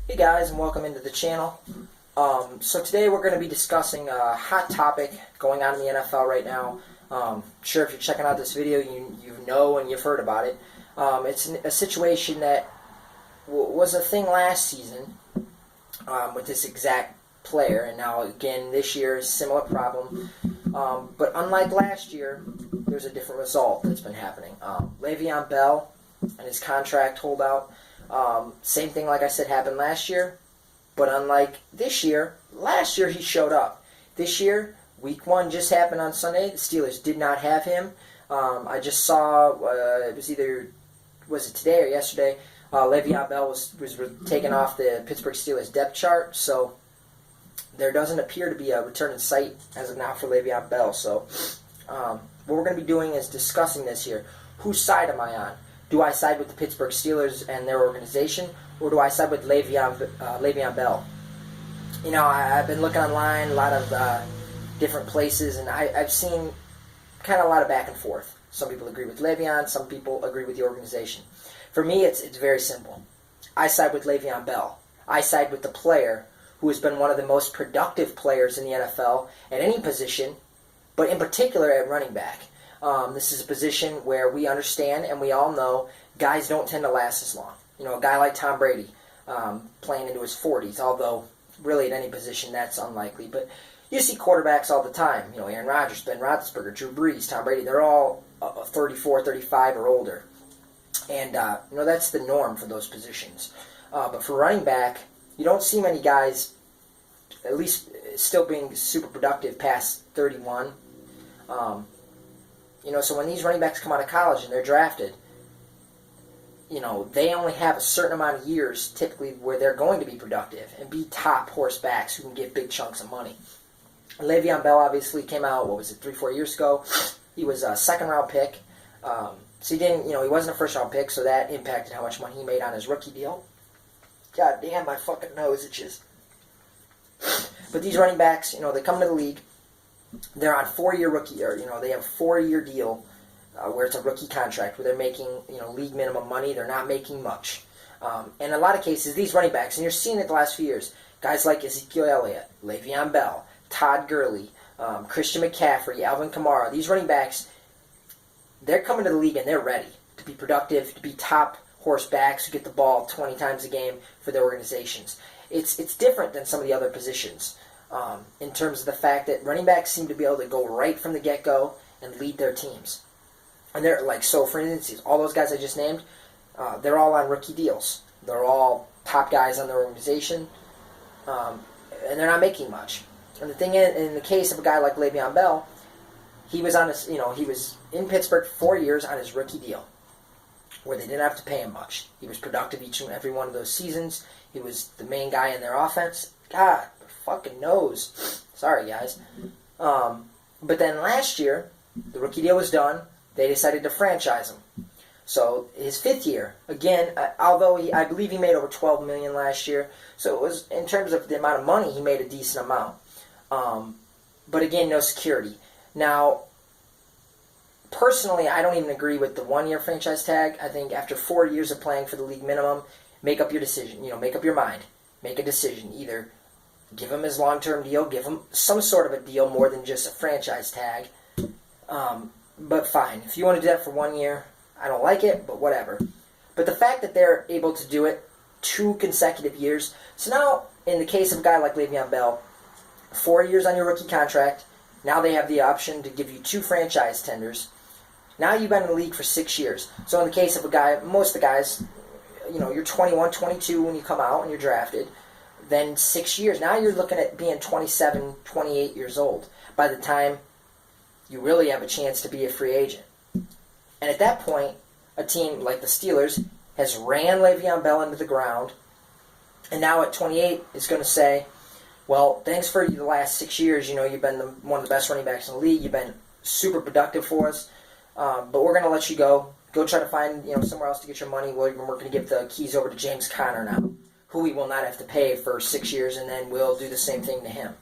Hey guys, and welcome into the channel. So today we're going to be discussing a hot topic going on in the NFL right now. Sure, if you're checking out this video, you know and you've heard about it. It's a situation that was a thing last season with this exact player, and now again this year is a similar problem. But unlike last year, there's a different result that's been happening. Le'Veon Bell and his contract holdout. Same thing, like I said, happened last year, but unlike this year, last year he showed up. This year, week 1 just happened on Sunday. The Steelers did not have him. I just saw, it was it today or yesterday, Le'Veon Bell was taken off the Pittsburgh Steelers depth chart, so there doesn't appear to be a return in sight as of now for Le'Veon Bell. So what we're going to be doing is discussing this here. Whose side am I on? Do I side with the Pittsburgh Steelers and their organization, or do I side with Le'Veon Bell? You know, I've been looking online, a lot of different places, and I've seen kind of a lot of back and forth. Some people agree with Le'Veon, some people agree with the organization. For me, it's very simple. I side with Le'Veon Bell. I side with the player who has been one of the most productive players in the NFL at any position, but in particular at running back. This is a position where we understand and we all know guys don't tend to last as long. You know, a guy like Tom Brady playing into his 40s, although really at any position that's unlikely. But you see quarterbacks all the time. You know, Aaron Rodgers, Ben Roethlisberger, Drew Brees, Tom Brady. They're all 34, 35 or older. And, you know, that's the norm for those positions. But for running back, you don't see many guys, at least still being super productive past 31. You know, so when these running backs come out of college and they're drafted, you know, they only have a certain amount of years typically where they're going to be productive and be top horsebacks who can get big chunks of money. Le'Veon Bell obviously came out, 3-4 years ago. He was a second-round pick. So he didn't, you know, he wasn't a first-round pick, so that impacted how much money he made on his rookie deal. God damn, my fucking nose itches. But these running backs, you know, they come to the league. They're on 4-year rookie, or, you know, they have a 4-year deal where it's a rookie contract where they're making, you know, league minimum money. They're not making much. In a lot of cases, these running backs, and you're seeing it the last few years, guys like Ezekiel Elliott, Le'Veon Bell, Todd Gurley, Christian McCaffrey, Alvin Kamara, these running backs, they're coming to the league and they're ready to be productive, to be top horsebacks who get the ball 20 times a game for their organizations. It's different than some of the other positions. In terms of the fact that running backs seem to be able to go right from the get-go and lead their teams. And they're like, so for instance, all those guys I just named, they're all on rookie deals. They're all top guys on their organization, and they're not making much. And the thing is, in the case of a guy like Le'Veon Bell, he was on his, you know, he was in Pittsburgh 4 years on his rookie deal, where they didn't have to pay him much. He was productive each and every one of those seasons. He was the main guy in their offense. God, fucking nose. Sorry, guys. But then last year, the rookie deal was done. They decided to franchise him. So his 5th year, again, although I believe he made over $12 million last year, so it was, in terms of the amount of money, he made a decent amount. But again, no security. Now, personally, I don't even agree with the 1-year franchise tag. I think after 4 years of playing for the league minimum, make up your decision. You know, make up your mind. Make a decision. Either give him his long-term deal, give him some sort of a deal more than just a franchise tag. But fine. If you want to do that for 1 year, I don't like it, but whatever. But the fact that they're able to do it 2 consecutive years. So now, in the case of a guy like Le'Veon Bell, 4 years on your rookie contract. Now they have the option to give you 2 franchise tenders. Now you've been in the league for 6 years. So in the case of a guy, most of the guys, you know, you're 21, 22 when you come out and you're drafted. Then 6 years. Now you're looking at being 27, 28 years old by the time you really have a chance to be a free agent. And at that point, a team like the Steelers has ran Le'Veon Bell into the ground, and now at 28 is going to say, well, thanks for the last 6 years. You know, you've been one of the best running backs in the league. You've been super productive for us, but we're going to let you go. Go try to find, you know, somewhere else to get your money. We're going to give the keys over to James Conner now, who we will not have to pay for 6 years, and then we'll do the same thing to him.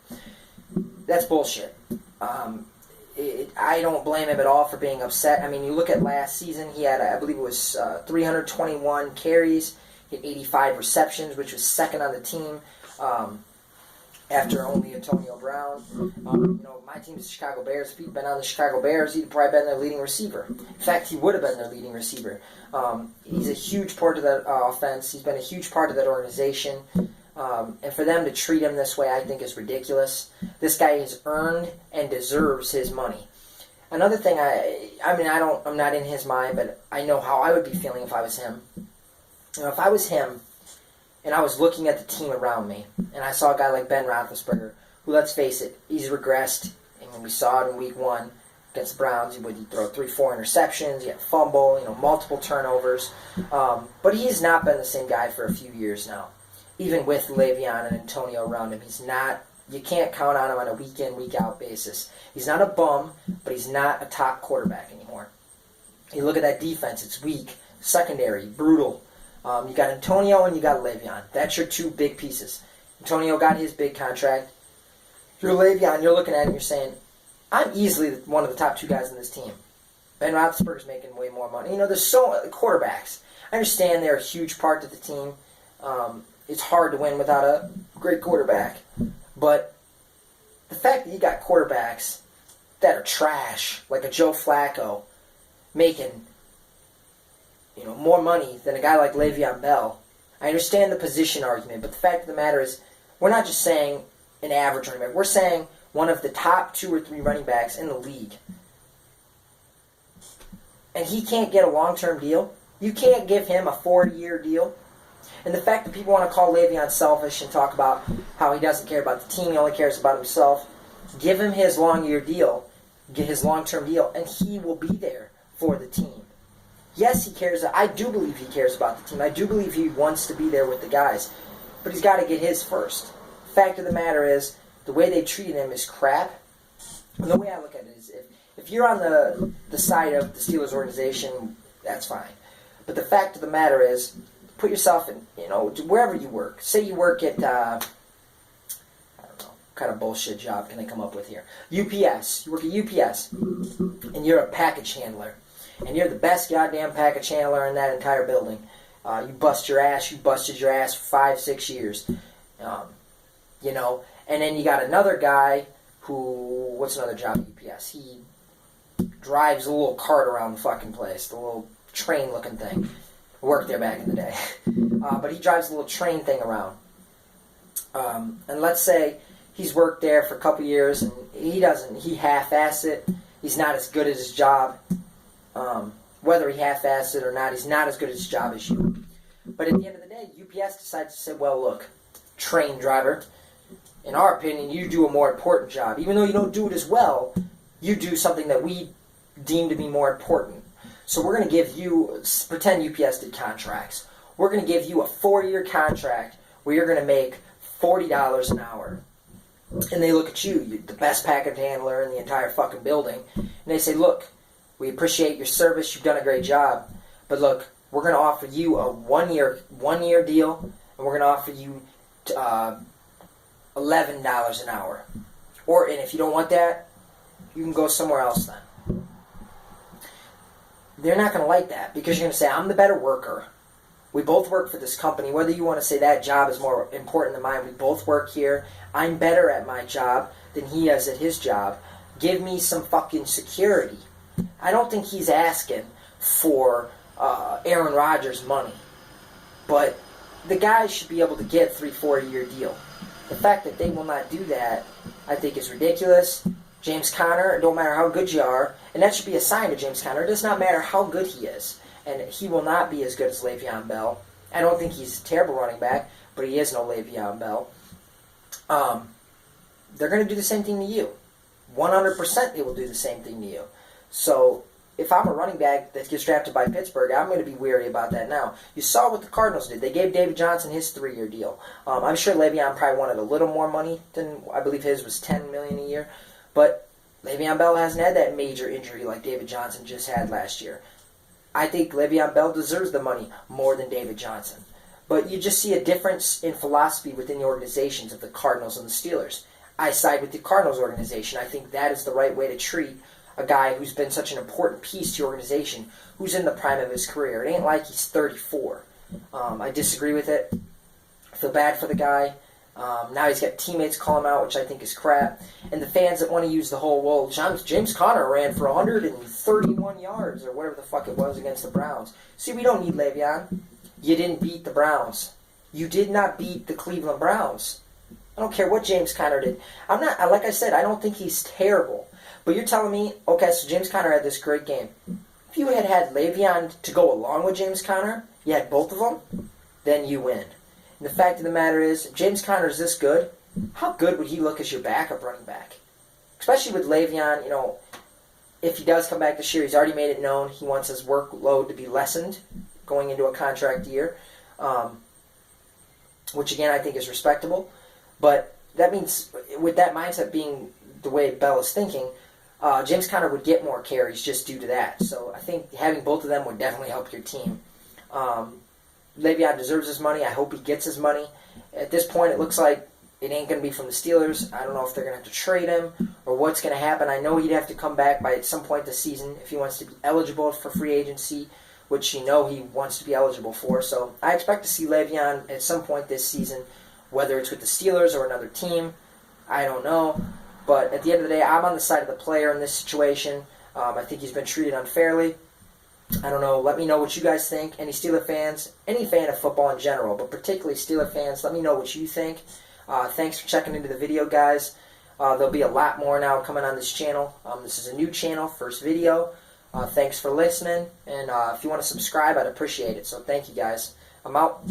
That's bullshit. I don't blame him at all for being upset. I mean, you look at last season, he had, I believe it was 321 carries. He had 85 receptions, which was second on the team. After only Antonio Brown. My team's the Chicago Bears. If he'd been on the Chicago Bears, he'd probably been their leading receiver. In fact, he would have been their leading receiver. He's a huge part of that offense. He's been a huge part of that organization. And for them to treat him this way, I think is ridiculous. This guy has earned and deserves his money. Another thing, I'm not in his mind, but I know how I would be feeling if I was him. If I was him, and I was looking at the team around me, and I saw a guy like Ben Roethlisberger, who, let's face it, he's regressed. And when we saw it in Week 1 against the Browns, he would throw 3-4 interceptions, he had a fumble, multiple turnovers. But he's not been the same guy for a few years now. Even with Le'Veon and Antonio around him, he's not. You can't count on him on a week-in, week-out basis. He's not a bum, but he's not a top quarterback anymore. You look at that defense, it's weak, secondary, brutal. You got Antonio and you got Le'Veon. That's your two big pieces. Antonio got his big contract. You're Le'Veon, you're looking at him, you're saying, I'm easily one of the top two guys in this team. Ben Roethlisberger's making way more money. There's quarterbacks. I understand they're a huge part of the team. It's hard to win without a great quarterback. But the fact that you got quarterbacks that are trash, like a Joe Flacco, making more money than a guy like Le'Veon Bell. I understand the position argument, but the fact of the matter is, we're not just saying an average running back. We're saying one of the top 2 or 3 running backs in the league. And he can't get a long-term deal. You can't give him a 40-year deal. And the fact that people want to call Le'Veon selfish and talk about how he doesn't care about the team, he only cares about himself, give him his long-year deal, get his long-term deal, and he will be there for the team. Yes, he cares. I do believe he cares about the team. I do believe he wants to be there with the guys. But he's got to get his first. Fact of the matter is, the way they treated him is crap. And the way I look at it is, if you're on the side of the Steelers organization, that's fine. But the fact of the matter is, put yourself in, wherever you work. Say you work at, I don't know, what kind of bullshit job can I come up with here? UPS. You work at UPS, and you're a package handler. And you're the best goddamn package handler in that entire building. You bust your ass. You busted your ass for 5-6 years. And then you got another guy who, what's another job at UPS? He drives a little cart around the fucking place, the little train-looking thing. I worked there back in the day. But he drives a little train thing around. And let's say he's worked there for a couple years, and he half-ass it. He's not as good at his job. Whether he half-assed it or not, he's not as good at his job as you. But at the end of the day, UPS decides to say, well, look, train driver, in our opinion, you do a more important job. Even though you don't do it as well, you do something that we deem to be more important. So we're going to give you, pretend UPS did contracts. We're going to give you a 4-year contract where you're going to make $40 an hour. And they look at you, you're the best package handler in the entire fucking building, and they say, look, we appreciate your service, you've done a great job, but look, we're going to offer you a one-year deal, and we're going to offer you $11 an hour. And if you don't want that, you can go somewhere else then. They're not going to like that, because you're going to say, I'm the better worker. We both work for this company. Whether you want to say that job is more important than mine, we both work here. I'm better at my job than he is at his job. Give me some fucking security. I don't think he's asking for Aaron Rodgers' money. But the guys should be able to get 3-4 year deal. The fact that they will not do that, I think, is ridiculous. James Conner, it don't matter how good you are, and that should be a sign to James Conner. It does not matter how good he is. And he will not be as good as Le'Veon Bell. I don't think he's a terrible running back, but he is no Le'Veon Bell. They're going to do the same thing to you. 100% they will do the same thing to you. So if I'm a running back that gets drafted by Pittsburgh, I'm going to be weary about that now. You saw what the Cardinals did. They gave David Johnson his 3-year deal. I'm sure Le'Veon probably wanted a little more money than, I believe his was $10 million a year. But Le'Veon Bell hasn't had that major injury like David Johnson just had last year. I think Le'Veon Bell deserves the money more than David Johnson. But you just see a difference in philosophy within the organizations of the Cardinals and the Steelers. I side with the Cardinals organization. I think that is the right way to treat a guy who's been such an important piece to your organization, who's in the prime of his career. It ain't like he's 34. I disagree with it. I feel bad for the guy. Now he's got teammates call him out, which I think is crap. And the fans that want to use the whole, well, James Conner ran for 131 yards or whatever the fuck it was against the Browns. See, we don't need Le'Veon. You didn't beat the Browns. You did not beat the Cleveland Browns. I don't care what James Conner did. Like I said, I don't think he's terrible. But you're telling me, okay, so James Conner had this great game. If you had Le'Veon to go along with James Conner, you had both of them, then you win. And the fact of the matter is, if James Conner is this good, how good would he look as your backup running back? Especially with Le'Veon, if he does come back this year, he's already made it known he wants his workload to be lessened going into a contract year, which again I think is respectable. But that means, with that mindset being the way Bell is thinking, James Conner would get more carries just due to that. So I think having both of them would definitely help your team. Le'Veon deserves his money. I hope he gets his money. At this point, it looks like it ain't going to be from the Steelers. I don't know if they're going to have to trade him or what's going to happen. I know he'd have to come back by some point this season if he wants to be eligible for free agency, which he wants to be eligible for. So I expect to see Le'Veon at some point this season, whether it's with the Steelers or another team. I don't know. But at the end of the day, I'm on the side of the player in this situation. I think he's been treated unfairly. I don't know. Let me know what you guys think. Any Steeler fans, any fan of football in general, but particularly Steeler fans, let me know what you think. Thanks for checking into the video, guys. There'll be a lot more now coming on this channel. This is a new channel, first video. Thanks for listening. And if you want to subscribe, I'd appreciate it. So thank you, guys. I'm out.